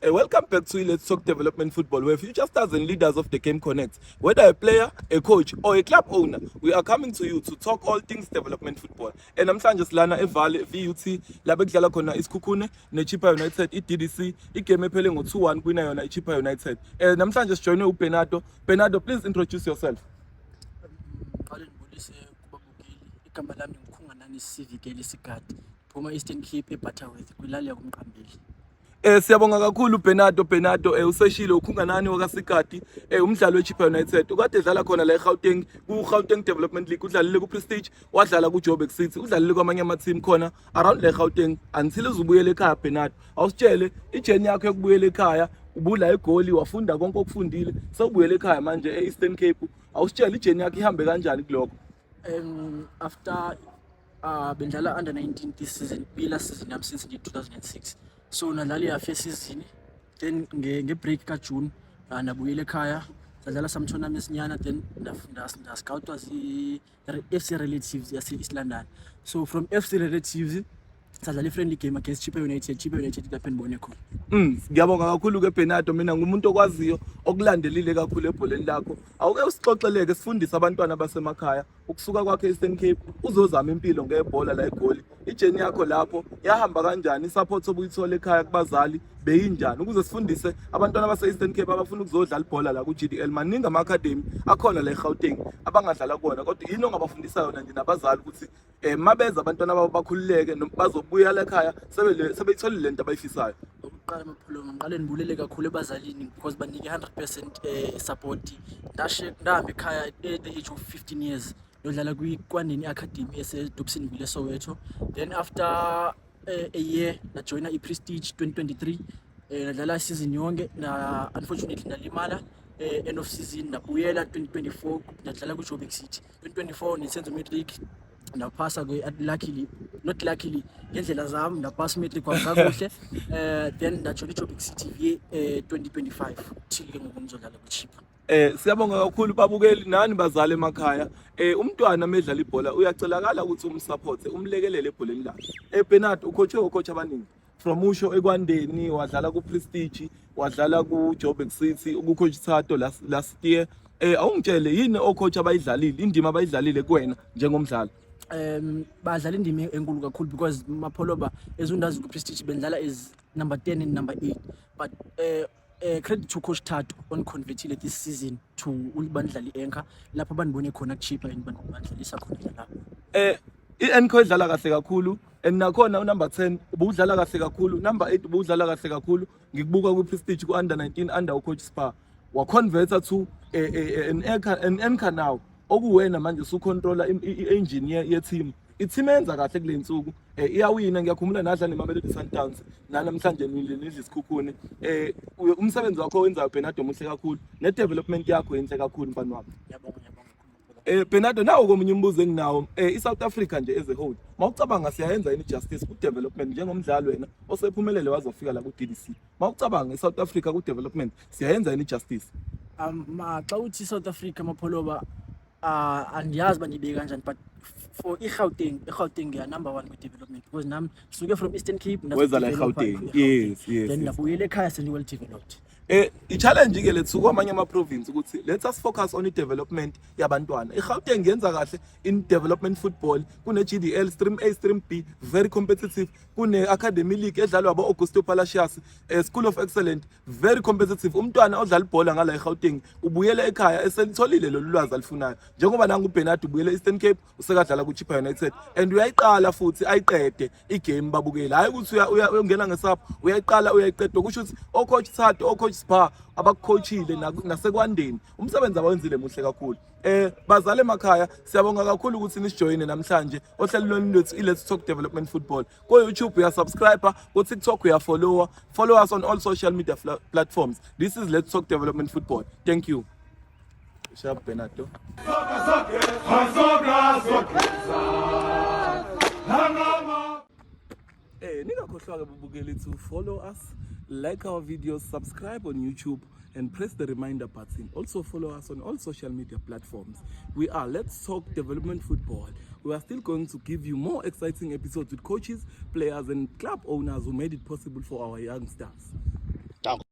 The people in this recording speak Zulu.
Welcome back to Let's Talk Development Football, where future stars and leaders of the game connect. Whether a player, a coach, or a club owner, we are coming to you to talk all things development football. And namhlanje silana eVale VUT lapho kudlala khona iSikhukhune neChippa United iDDC igame ephele ngo-2-1 kwina yona iChippa United. Namhlanje sijoyine uBernardo. Bernardo, please introduce yourself. Ngicela ngibulise kubabukeli. Igama lami nguKhunganani Sivikele Sigadi. Phuma Eastern Cape eButterworth kwilali yakuMqambeli. Siyabonga kakhulu Bernardo useshilo ukhunganani wakaSigadi umdlalo weChippa United ukade edlala khona la eGauteng ku-Gauteng Development League udlalile ku-Prestige wadlala ku-Joburg City udlalile kwamanye ama-team khona around le Gauteng until uzubuyela ekhaya Bernardo. Awusitshele ijeni yakho yokubuyela ekhaya ubula egoli wafunda konke okufundile sewubuyela ekhaya manje e-Eastern Cape. Awusitshele ijeni yakho ihambe kanjani kuloko? After bendlala under 19 this season, last season yami since 2006. So nadlala first season, then nge-break ka-June nabuyela ekhaya sadlala some tournaments nyana, then scoutwa FC Relatives yase-East London. So from FC Relatives sadlala i-friendly game against Chippa United lapho enibone khona. Ngiyabonga kakhulu ke Bernardo, mina ngumuntu okwaziyo okulandelile kakhulu ebholeni lakho. Awuke usixoxeleke sifundise abantwana basemakhaya ukusuka kwakhe eEastern Cape uzozama impilo ngebhola la egoli. Ijeni yakho lapho yahamba kanjani, isupport obuyithola ekhaya kubazali beyinjani ukuze sifundise abantwana base-Eastern Cape abafuna ukuzodlala ibhola la ku-GDL. Maningi ama-academy akhona la eGauteng abangadlala kuwona, kodwa yini ongabafundisa yona nje nabazali ukuthi mabeza abantwana babo bakhululeke bazobuya la ekhaya sebeyitholile lento abayifisayo. Okokuqala amapholomo ngiqale nibulele kakhulu ebazalini because banike 100% support. Ndahamba ekhaya at the age of 15 years yodlala kwanini academy esedobsonville eSoweto. Then after a year najoyina iPrestige 2023 nadlala season yonke unfortunately nalimala end of season nabuyela 2024 nadlala kuJoburg City 2024 nisenzo matric naphasa not luckily ngendlela zami naphasa matric kakuhle. Then ndajoyina iJoburg City 2025 till ke ngoku ngizodlala kuChippa. Siyabonga kakhulu babukeli nani bazali emakhaya. Umntwana medlala ibhola uyacelakala ukuthi umsupport umlekelele ebholeni lakhe. Bernardo ucoach abaningi from usho ekwandeni wadlala ku-Prestige wadlala ku-Joburg City ku-Coach Thato last year. Awungitshele yini ocoach abayidlalile indima abayidlalile kuwena njengomdlali? Badlala indima enkulu kakhulu because mapholoba ezundazi ku-Prestige bendlala as number 10 and number 8, but credit to Coach Thato on convertile this season to ulibandlali anchor lapho banibone khona kuChippa and bandlalisa khona lapho. I-Enco idlala kahle kakhulu and nakhona number 10 ubudlala kahle kakhulu, number 8 ubudlala kahle kakhulu. Ngikubuka ku-Prestige ku-under 19 under uCoach Spa wa-converta to an anchor now okuwena manje usucontrola i-engineer ye-team. I-team yenza kahle kule nsuku iyawina. Ngiyakhumbula nadla neMamelodi Sundowns namhlanje nidla isikhukhune. Umsebenzi wakho wenzayo Bernardo muhle kakhulu ne-development yakho yenhle kakhulu mfana wami. Ngiyabonga. Bernardo, nawo komunye umbuzo enginawo iSouth Africa nje as a whole mawucabanga siyayenza yini justice ku-development njengomdlali wena osephumelele wazofika la ku-DDC? Mawucabanga iSouth Africa ku-development siyayenza yini justice? Xa uthi South Africa mapholoba andiyazi bandibeke kanjani, but for iGauteng ya number 1 with development because nami suke from Eastern Cape Weza la eGauteng. Yes. Then nabuyela ekhaya seni well developed. I-challenge ke lethu kwamanye ama-province ukuthi let us focus on i-development yabantwana. iGauteng yenza kahle in development football, kune-GDL stream A stream B very competitive, kune-academy league edlalwa abo-Augusto Palacios School of Excellence very competitive. Umntwana odlala ibhola ngala eGauteng ubuyela ekhaya eselitholile lolu lwazi alifunayo, njengoba nangu uBernardo ubuyela Eastern Cape usekadlala kuChippa United and uyayiqala futhi ayiqede igame babukeli, hayi ukuthi uyangena ngesapho uyayiqala uyayiqeda. Kusho ukuthi ocoach Thato ocoach Spa abakucoachile nasekwandeni umsebenzi abawenzile muhle kakhulu. Bazali emakhaya siyabonga kakhulu ukuthi nisijoyine namhlanje ohlelweni lwethu i-Let's Talk Development Football. Ku-YouTube uyasubscribe, ku-TikTok uyafollow us on all social media platforms. This is Let's Talk Development Football. Thank you. Sharp Bernardo. Ningakhohlwa babukeli to follow us, like our videos, subscribe on YouTube and press the reminder button. Also follow us on all social media platforms. We are Let's Talk Development Football. We are still going to give you more exciting episodes with coaches, players and club owners who made it possible for our youngsters. Danko.